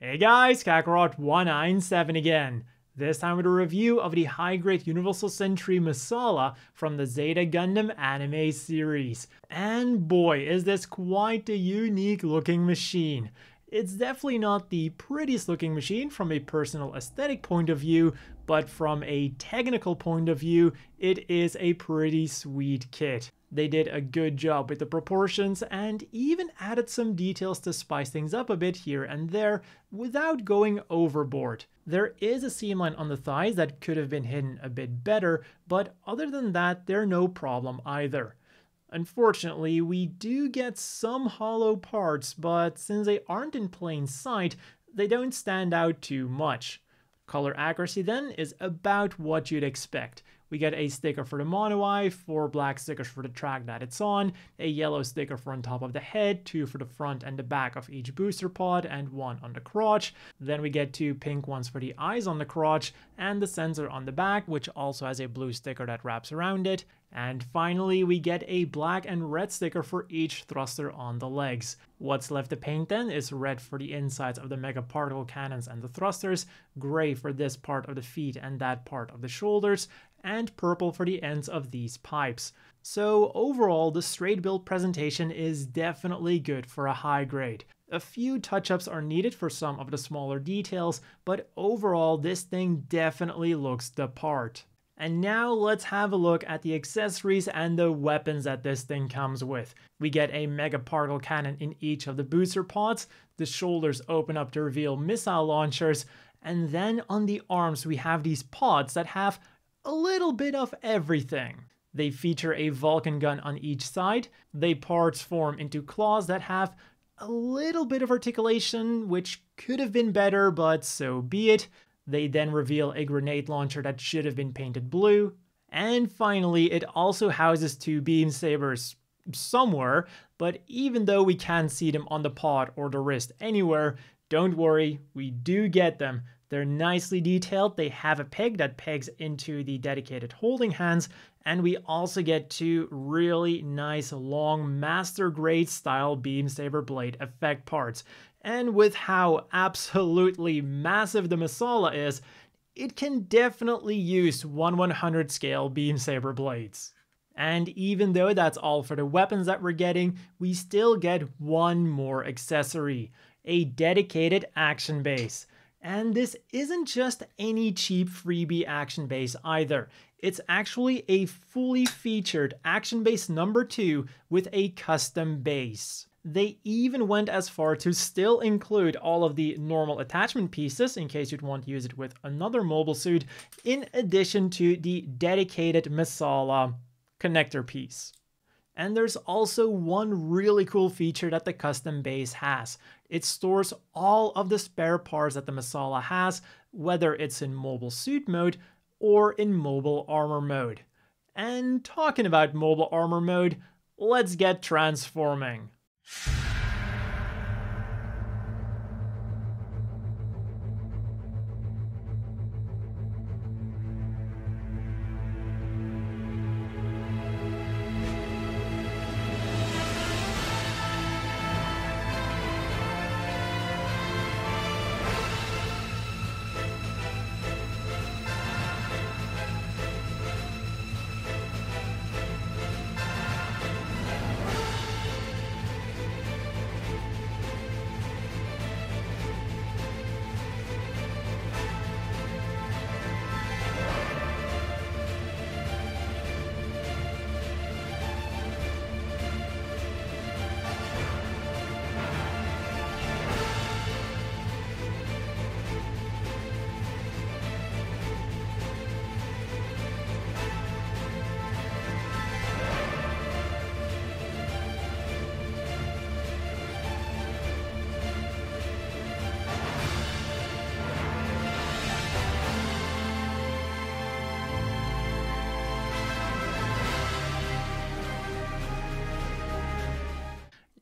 Hey guys, Kakarot197 again. This time with a review of the high-grade Universal Sentry Masala from the Zeta Gundam anime series. And boy, is this quite a unique looking machine. It's definitely not the prettiest looking machine from a personal aesthetic point of view, but from a technical point of view, it is a pretty sweet kit. They did a good job with the proportions and even added some details to spice things up a bit here and there without going overboard. There is a seam line on the thighs that could have been hidden a bit better, but other than that, they're no problem either. Unfortunately, we do get some hollow parts, but since they aren't in plain sight, they don't stand out too much. Color accuracy then is about what you'd expect. We get a sticker for the mono eye, 4 black stickers for the track that it's on, a yellow sticker for on top of the head, 2 for the front and the back of each booster pod, and 1 on the crotch. Then we get 2 pink ones for the eyes on the crotch, and the sensor on the back, which also has a blue sticker that wraps around it. And finally, we get a black and red sticker for each thruster on the legs. What's left to paint then is red for the insides of the mega particle cannons and the thrusters, gray for this part of the feet and that part of the shoulders, and purple for the ends of these pipes. So overall, the straight build presentation is definitely good for a high grade. A few touch-ups are needed for some of the smaller details, but overall this thing definitely looks the part. And now let's have a look at the accessories and the weapons that this thing comes with. We get a mega particle cannon in each of the booster pods, the shoulders open up to reveal missile launchers, and then on the arms we have these pods that have a little bit of everything. They feature a Vulcan gun on each side, they parts form into claws that have a little bit of articulation, which could have been better, but so be it. They then reveal a grenade launcher that should have been painted blue. And finally, it also houses 2 beam sabers somewhere, but even though we can't see them on the pod or the wrist anywhere, don't worry, we do get them. They're nicely detailed, they have a peg that pegs into the dedicated holding hands, and we also get 2 really nice long master grade style beam saber blade effect parts. And with how absolutely massive the Masala is, it can definitely use 1/100 scale beam saber blades. And even though that's all for the weapons that we're getting, we still get one more accessory, a dedicated action base. And this isn't just any cheap freebie action base either. It's actually a fully featured action base number 2 with a custom base. They even went as far to still include all of the normal attachment pieces in case you'd want to use it with another mobile suit, in addition to the dedicated Masala connector piece. And there's also one really cool feature that the custom base has. It stores all of the spare parts that the Masala has, whether it's in mobile suit mode or in mobile armor mode. And talking about mobile armor mode, let's get transforming.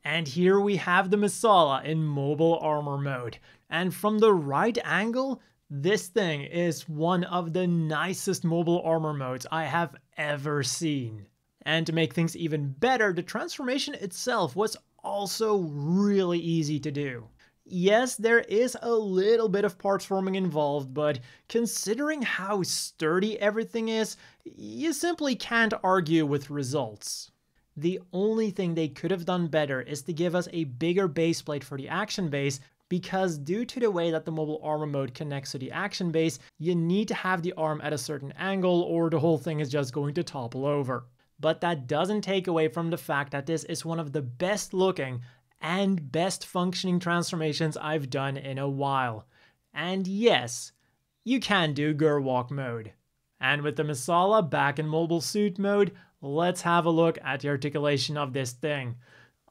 And here we have the Masala in mobile armor mode. And from the right angle, this thing is one of the nicest mobile armor modes I have ever seen. And to make things even better, the transformation itself was also really easy to do. Yes, there is a little bit of parts forming involved, but considering how sturdy everything is, you simply can't argue with results. The only thing they could have done better is to give us a bigger base plate for the action base, because due to the way that the mobile armor mode connects to the action base, you need to have the arm at a certain angle or the whole thing is just going to topple over. But that doesn't take away from the fact that this is one of the best looking and best functioning transformations I've done in a while. And yes, you can do Gerwalk mode. And with the Masala back in mobile suit mode, let's have a look at the articulation of this thing.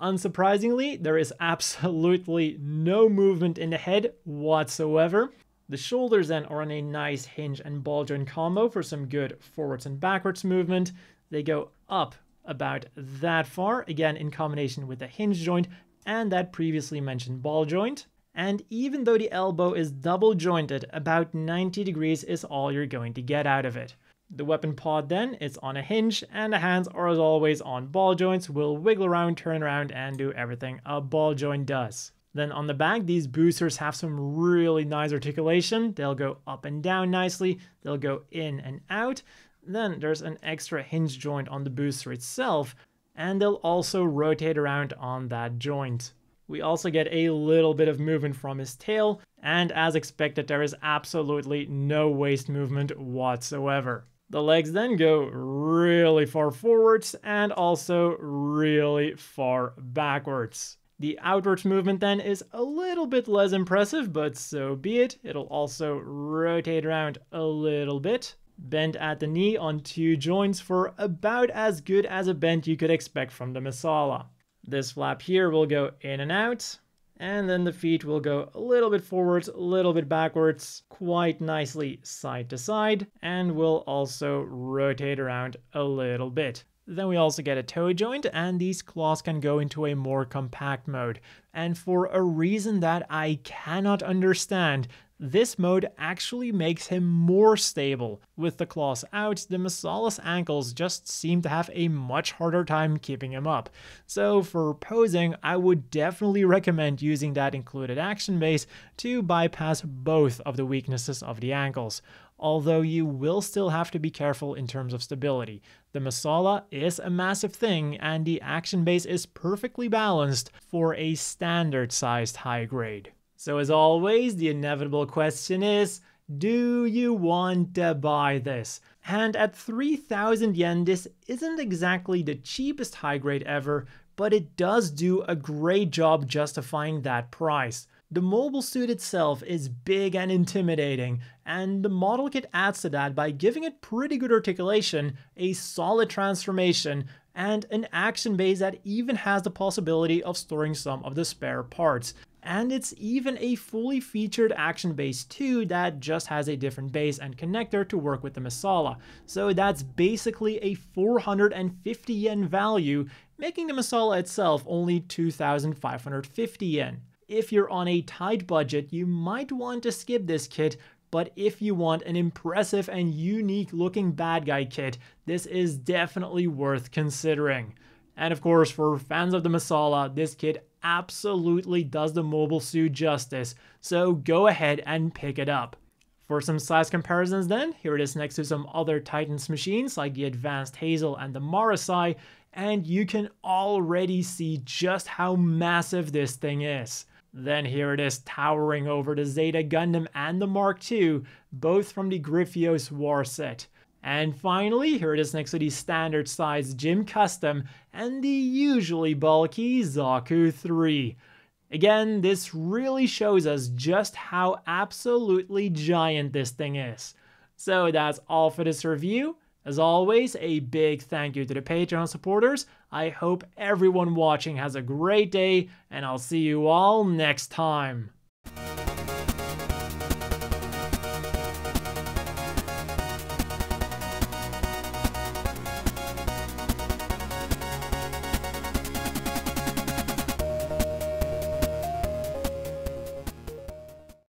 Unsurprisingly, there is absolutely no movement in the head whatsoever. The shoulders then are on a nice hinge and ball joint combo for some good forwards and backwards movement. They go up about that far, again in combination with the hinge joint and that previously mentioned ball joint. And even though the elbow is double jointed, about 90 degrees is all you're going to get out of it. The weapon pod then is on a hinge, and the hands are as always on ball joints, will wiggle around, turn around, and do everything a ball joint does. Then on the back, these boosters have some really nice articulation. They'll go up and down nicely, they'll go in and out. Then there's an extra hinge joint on the booster itself, and they'll also rotate around on that joint. We also get a little bit of movement from his tail, and as expected, there is absolutely no waist movement whatsoever. The legs then go really far forwards and also really far backwards. The outwards movement then is a little bit less impressive, but so be it. It'll also rotate around a little bit. Bend at the knee on two joints for about as good as a bend you could expect from the Masala. This flap here will go in and out, and then the feet will go a little bit forwards, a little bit backwards, quite nicely side to side, and will also rotate around a little bit. Then we also get a toe joint, and these claws can go into a more compact mode. And for a reason that I cannot understand, this mode actually makes him more stable. With the claws out, the Masala's ankles just seem to have a much harder time keeping him up. So for posing, I would definitely recommend using that included action base to bypass both of the weaknesses of the ankles. Although you will still have to be careful in terms of stability. The Masala is a massive thing, and the action base is perfectly balanced for a standard sized high grade. So as always, the inevitable question is, do you want to buy this? And at 3,000 yen, this isn't exactly the cheapest high grade ever, but it does do a great job justifying that price. The mobile suit itself is big and intimidating, and the model kit adds to that by giving it pretty good articulation, a solid transformation, and an action base that even has the possibility of storing some of the spare parts. And it's even a fully featured action base too that just has a different base and connector to work with the Masala. So that's basically a 450 yen value, making the Masala itself only 2,550 yen. If you're on a tight budget, you might want to skip this kit, but if you want an impressive and unique looking bad guy kit, this is definitely worth considering. And of course, for fans of the Masala, this kit absolutely does the mobile suit justice, so go ahead and pick it up. For some size comparisons then, here it is next to some other Titans machines like the Advanced Hazel and the Marasai, and you can already see just how massive this thing is. Then here it is towering over the Zeta Gundam and the Mark II, both from the Griffios War set. And finally, here it is next to the standard size Jim Custom and the usually bulky Zaku 3. Again, this really shows us just how absolutely giant this thing is. So that's all for this review. As always, a big thank you to the Patreon supporters. I hope everyone watching has a great day, and I'll see you all next time.